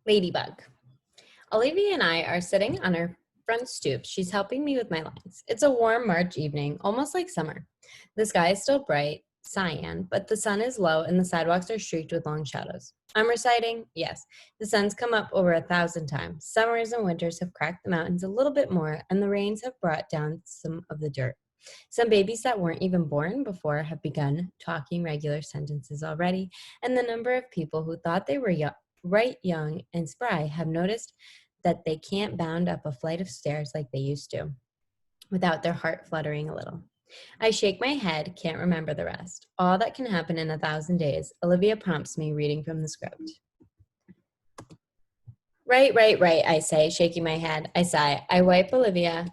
Ladybug. Olivia and I are sitting on our front stoop. She's helping me with my lines. It's a warm March evening, almost like summer. The sky is still bright, cyan, but the sun is low and the sidewalks are streaked with long shadows. I'm reciting, yes, the sun's come up over 1,000 times. Summers and winters have cracked the mountains a little bit more, and the rains have brought down some of the dirt. Some babies that weren't even born before have begun talking regular sentences already, and the number of people who thought they were right young and spry have noticed that they can't bound up a flight of stairs like they used to without their heart fluttering a little. I shake my head, can't remember the rest. All that can happen in 1,000 days. Olivia prompts me, reading from the script. Right, I say, shaking my head. I sigh. I wipe Olivia.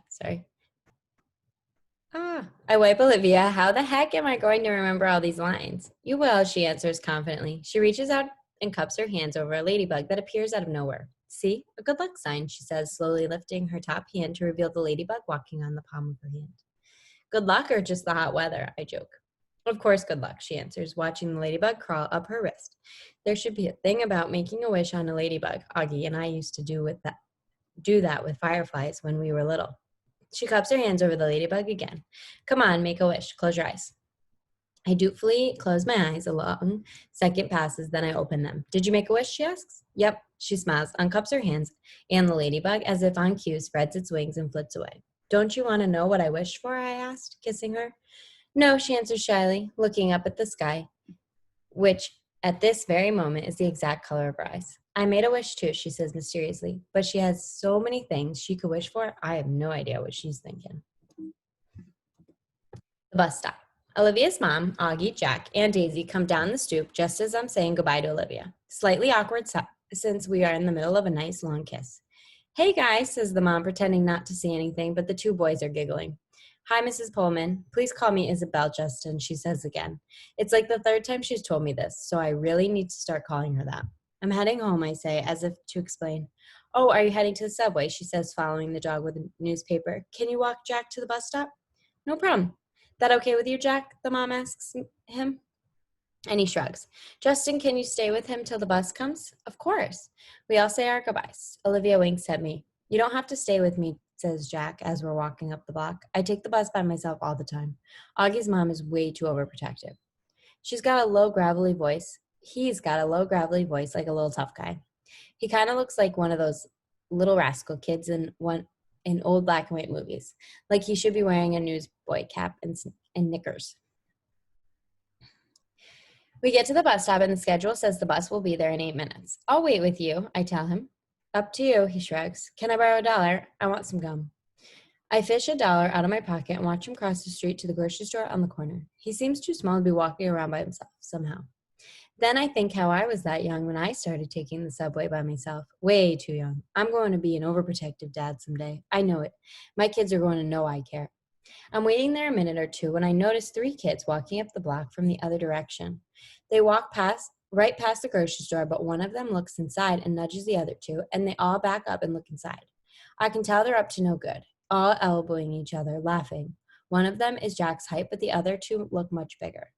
I wipe Olivia. How the heck am I going to remember all these lines? You will, she answers confidently. She reaches out and cups her hands over a ladybug that appears out of nowhere. See, a good luck sign, she says, slowly lifting her top hand to reveal the ladybug walking on the palm of her hand. Good luck or just the hot weather, I joke. Of course, good luck, she answers, watching the ladybug crawl up her wrist. There should be a thing about making a wish on a ladybug. Augie and I used to do that with fireflies when we were little. She cups her hands over the ladybug again. Come on, make a wish. Close your eyes. I dutifully close my eyes. A long second passes, then I open them. Did you make a wish, she asks. Yep, she smiles, uncups her hands, and the ladybug, as if on cue, spreads its wings and flits away. Don't you want to know what I wished for, I asked, kissing her. No, she answers shyly, looking up at the sky, which at this very moment is the exact color of her eyes. I made a wish too, she says mysteriously, but she has so many things she could wish for, I have no idea what she's thinking. The bus stop. Olivia's mom, Augie, Jack, and Daisy come down the stoop just as I'm saying goodbye to Olivia. Slightly awkward since we are in the middle of a nice long kiss. Hey guys, says the mom, pretending not to see anything, but the two boys are giggling. Hi, Mrs. Pullman. Please call me Isabel, Justin, she says again. It's like the third time she's told me this, so I really need to start calling her that. I'm heading home, I say, as if to explain. Oh, are you heading to the subway? She says, following the dog with a newspaper. Can you walk Jack to the bus stop? No problem. That okay with you, Jack? The mom asks him. And he shrugs. Justin, can you stay with him till the bus comes? Of course. We all say our goodbyes. Olivia winks at me. You don't have to stay with me, says Jack as we're walking up the block. I take the bus by myself all the time. Augie's mom is way too overprotective. He's got a low, gravelly voice like a little tough guy. He kind of looks like one of those little rascal kids in old black and white movies. Like he should be wearing a newsboy cap and knickers. We get to the bus stop and the schedule says the bus will be there in 8 minutes. I'll wait with you, I tell him. Up to you, he shrugs. Can I borrow $1? I want some gum. I fish $1 out of my pocket and watch him cross the street to the grocery store on the corner. He seems too small to be walking around by himself somehow. Then I think how I was that young when I started taking the subway by myself. Way too young. I'm going to be an overprotective dad someday. I know it. My kids are going to know I care. I'm waiting there a minute or two when I notice 3 kids walking up the block from the other direction. They walk right past the grocery store, but one of them looks inside and nudges the other 2, and they all back up and look inside. I can tell they're up to no good, all elbowing each other, laughing. One of them is Jack's height, but the other 2 look much bigger.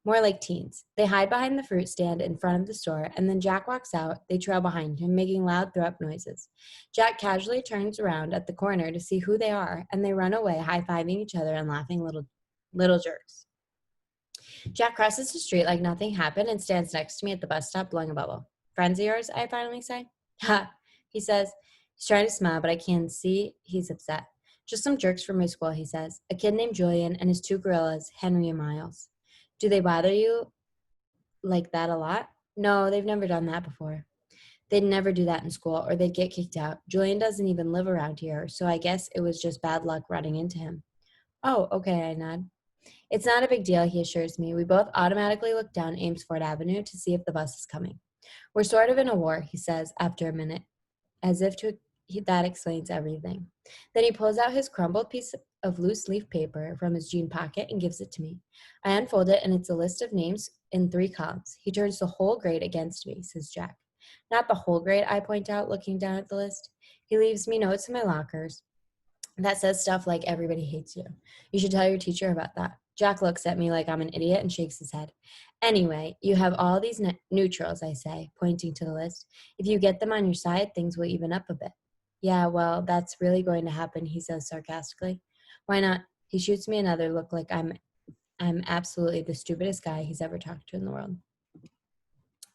More like teens. They hide behind the fruit stand in front of the store, and then Jack walks out. They trail behind him, making loud throw-up noises. Jack casually turns around at the corner to see who they are, and they run away, high-fiving each other and laughing little jerks. Jack crosses the street like nothing happened and stands next to me at the bus stop blowing a bubble. Friends of yours? I finally say. Ha, he says. He's trying to smile, but I can see he's upset. Just some jerks from my school, he says. A kid named Julian and his 2 gorillas, Henry and Miles. Do they bother you like that a lot? No, they've never done that before. They'd never do that in school, or they'd get kicked out. Julian doesn't even live around here, so I guess it was just bad luck running into him. Oh, okay, I nod. It's not a big deal, he assures me. We both automatically look down Amesfort Avenue to see if the bus is coming. We're sort of in a war, he says after a minute, as if that explains everything. Then he pulls out his crumpled piece of loose leaf paper from his jean pocket and gives it to me. I unfold it, and it's a list of names in 3 columns. He turns the whole grade against me, says Jack. Not the whole grade, I point out, looking down at the list. He leaves me notes in my lockers that says stuff like, everybody hates you. You should tell your teacher about that. Jack looks at me like I'm an idiot and shakes his head. Anyway, you have all these neutrals, I say, pointing to the list. If you get them on your side, things will even up a bit. Yeah, well, that's really going to happen, he says sarcastically. Why not? He shoots me another look like I'm absolutely the stupidest guy he's ever talked to in the world.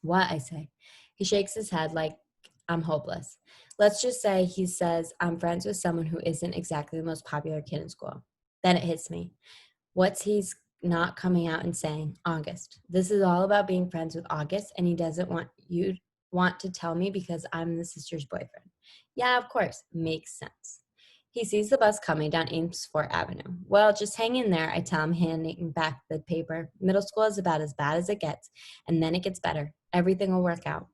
What? I say. He shakes his head like I'm hopeless. Let's just say he says I'm friends with someone who isn't exactly the most popular kid in school. Then it hits me. What's he's not coming out and saying? August. This is all about being friends with August, and he doesn't want to tell me because I'm the sister's boyfriend. Yeah, of course. Makes sense. He sees the bus coming down Amesfort Avenue. Well, just hang in there, I tell him, handing back the paper. Middle school is about as bad as it gets, and then it gets better. Everything will work out.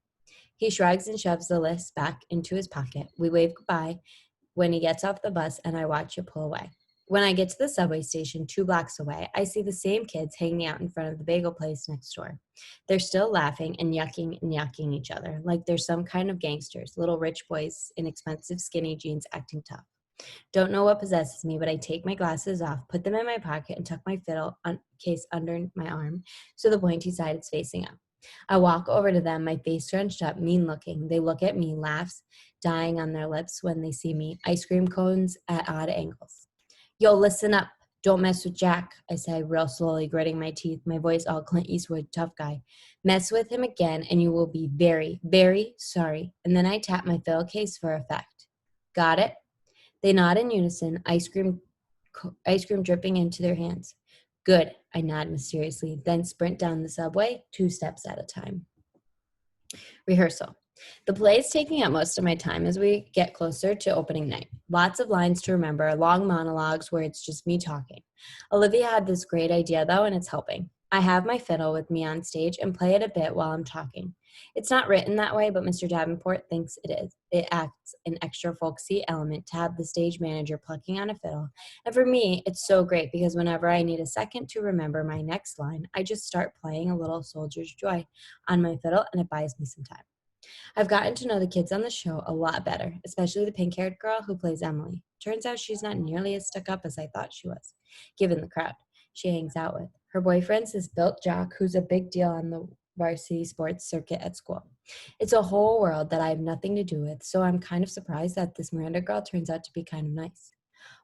He shrugs and shoves the list back into his pocket. We wave goodbye when he gets off the bus, and I watch it pull away. When I get to the subway station 2 blocks away, I see the same kids hanging out in front of the bagel place next door. They're still laughing and yucking each other like they're some kind of gangsters, little rich boys in expensive skinny jeans acting tough. Don't know what possesses me, but I take my glasses off, put them in my pocket, and tuck my fiddle case under my arm so the pointy side is facing up. I walk over to them, my face scrunched up, mean looking. They look at me, laughs dying on their lips when they see me, ice cream cones at odd angles. Yo, listen up. Don't mess with Jack, I say, real slowly, gritting my teeth, my voice all Clint Eastwood, tough guy. Mess with him again, and you will be very, very sorry. And then I tap my fiddle case for effect. Got it? They nod in unison, ice cream dripping into their hands. Good, I nod mysteriously, then sprint down the subway, 2 steps at a time. Rehearsal. The play is taking up most of my time as we get closer to opening night. Lots of lines to remember, long monologues where it's just me talking. Olivia had this great idea, though, and it's helping. I have my fiddle with me on stage and play it a bit while I'm talking. It's not written that way, but Mr. Davenport thinks it is. It acts an extra folksy element to have the stage manager plucking on a fiddle. And for me, it's so great because whenever I need a second to remember my next line, I just start playing a little Soldier's Joy on my fiddle, and it buys me some time. I've gotten to know the kids on the show a lot better, especially the pink-haired girl who plays Emily. Turns out she's not nearly as stuck up as I thought she was, given the crowd she hangs out with. Her boyfriend's this built jock who's a big deal on the varsity sports circuit at school. It's a whole world that I have nothing to do with, so I'm kind of surprised that this Miranda girl turns out to be kind of nice.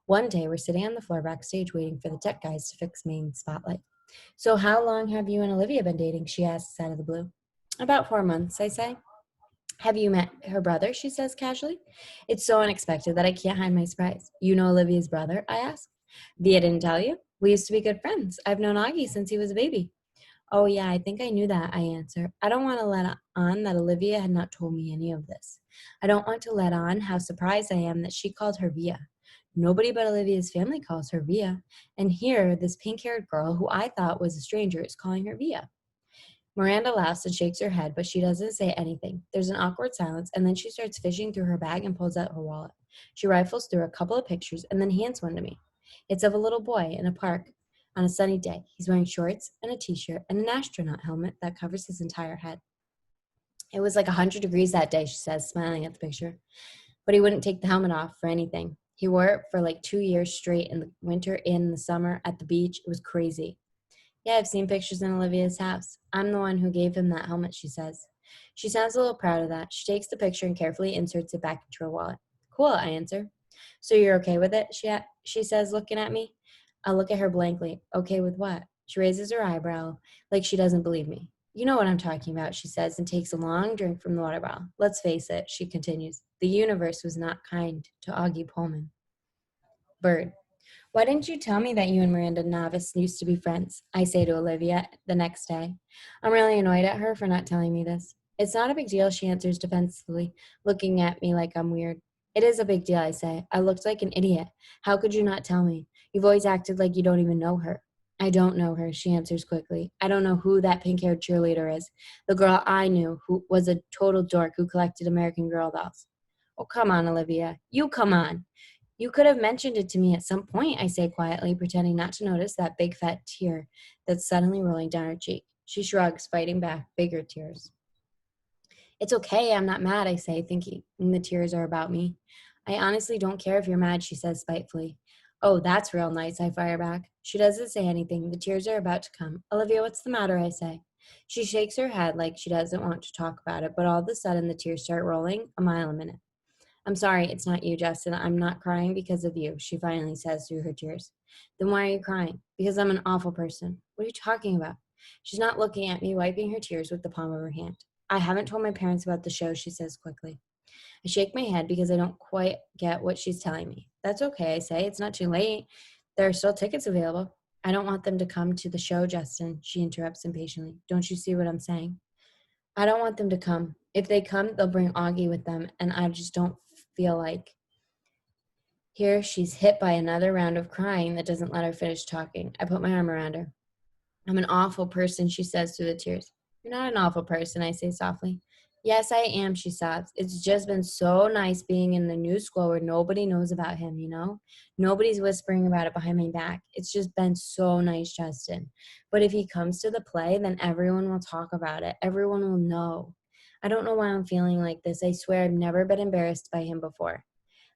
One day, we're sitting on the floor backstage waiting for the tech guys to fix main spotlight. So how long have you and Olivia been dating? She asks out of the blue. About 4 months, I say. Have you met her brother? She says casually. It's so unexpected that I can't hide my surprise. You know Olivia's brother? I ask. Via didn't tell you? We used to be good friends. I've known Augie since he was a baby. Oh, yeah, I think I knew that, I answer. I don't want to let on that Olivia had not told me any of this. I don't want to let on how surprised I am that she called her Via. Nobody but Olivia's family calls her Via. And here, this pink-haired girl who I thought was a stranger is calling her Via. Miranda laughs and shakes her head, but she doesn't say anything. There's an awkward silence, and then she starts fishing through her bag and pulls out her wallet. She rifles through a couple of pictures and then hands one to me. It's of a little boy in a park on a sunny day. He's wearing shorts and a t-shirt and an astronaut helmet that covers his entire head. It was like 100 degrees that day, she says, smiling at the picture. But he wouldn't take the helmet off for anything. He wore it for like 2 years straight in the winter and in the summer at the beach. It was crazy. Yeah, I've seen pictures in Olivia's house. I'm the one who gave him that helmet, she says. She sounds a little proud of that. She takes the picture and carefully inserts it back into her wallet. Cool, I answer. So you're okay with it? She says, looking at me. I look at her blankly. Okay with what? She raises her eyebrow like she doesn't believe me. You know what I'm talking about, she says, and takes a long drink from the water bottle. Let's face it, she continues. The universe was not kind to Augie Pullman. Bird. Why didn't you tell me that you and Miranda Novice used to be friends? I say to Olivia the next day. I'm really annoyed at her for not telling me this. It's not a big deal, she answers defensively, looking at me like I'm weird. It is a big deal, I say. I looked like an idiot. How could you not tell me? You've always acted like you don't even know her. I don't know her, she answers quickly. I don't know who that pink-haired cheerleader is. The girl I knew who was a total dork who collected American Girl dolls. Oh, come on, Olivia. You come on. You could have mentioned it to me at some point, I say quietly, pretending not to notice that big fat tear that's suddenly rolling down her cheek. She shrugs, fighting back bigger tears. It's okay, I'm not mad, I say, thinking the tears are about me. I honestly don't care if you're mad, she says spitefully. Oh, that's real nice, I fire back. She doesn't say anything. The tears are about to come. Olivia, what's the matter, I say. She shakes her head like she doesn't want to talk about it, but all of a sudden the tears start rolling a mile a minute. I'm sorry, it's not you, Justin. I'm not crying because of you, she finally says through her tears. Then why are you crying? Because I'm an awful person. What are you talking about? She's not looking at me, wiping her tears with the palm of her hand. I haven't told my parents about the show, she says quickly. I shake my head because I don't quite get what she's telling me. That's okay, I say. It's not too late. There are still tickets available. I don't want them to come to the show, Justin, she interrupts impatiently. Don't you see what I'm saying? I don't want them to come. If they come, they'll bring Augie with them, and I just don't feel like. Here, she's hit by another round of crying that doesn't let her finish talking. I put my arm around her. I'm an awful person, she says through the tears. You're not an awful person, I say softly. Yes, I am, she sobs. It's just been so nice being in the new school where nobody knows about him, you know? Nobody's whispering about it behind my back. It's just been so nice, Justin. But if he comes to the play, then everyone will talk about it. Everyone will know. I don't know why I'm feeling like this. I swear I've never been embarrassed by him before.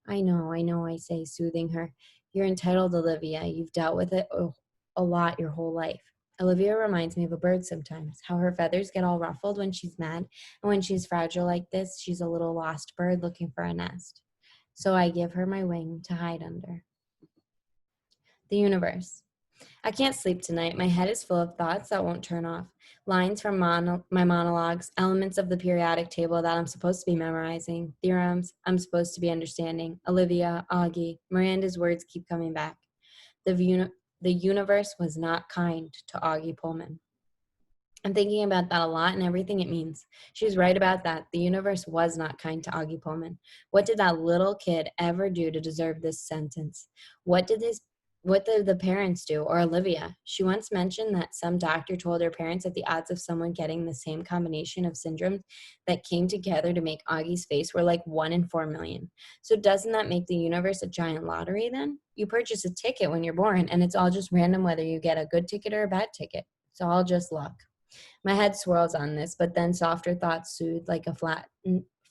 I know, I say, soothing her. You're entitled, Olivia. You've dealt with it a lot your whole life. Olivia reminds me of a bird sometimes, how her feathers get all ruffled when she's mad, and when she's fragile like this, she's a little lost bird looking for a nest. So I give her my wing to hide under. The universe. I can't sleep tonight. My head is full of thoughts that won't turn off. Lines from my monologues, elements of the periodic table that I'm supposed to be memorizing, theorems I'm supposed to be understanding. Olivia, Augie, Miranda's words keep coming back. The universe was not kind to Augie Pullman. I'm thinking about that a lot and everything it means. She's right about that. The universe was not kind to Augie Pullman. What did that little kid ever do to deserve this sentence? What did the parents do, or Olivia? She once mentioned that some doctor told her parents that the odds of someone getting the same combination of syndromes that came together to make Augie's face were like 1 in 4 million. So doesn't that make the universe a giant lottery then? You purchase a ticket when you're born, and it's all just random whether you get a good ticket or a bad ticket. It's all just luck. My head swirls on this, but then softer thoughts soothe like a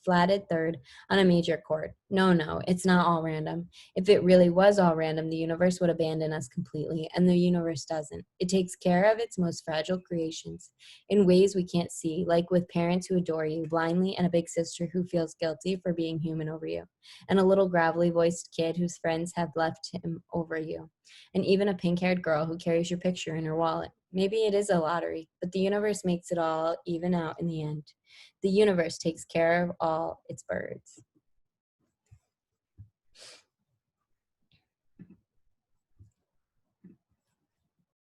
flatted third on a major chord. No, it's not all random. If it really was all random, the universe would abandon us completely, and the universe doesn't. It takes care of its most fragile creations in ways we can't see, like with parents who adore you blindly and a big sister who feels guilty for being human over you, and a little gravelly voiced kid whose friends have left him over you, and even a pink-haired girl who carries your picture in her wallet. Maybe it is a lottery, but the universe makes it all even out in the end. The universe takes care of all its birds.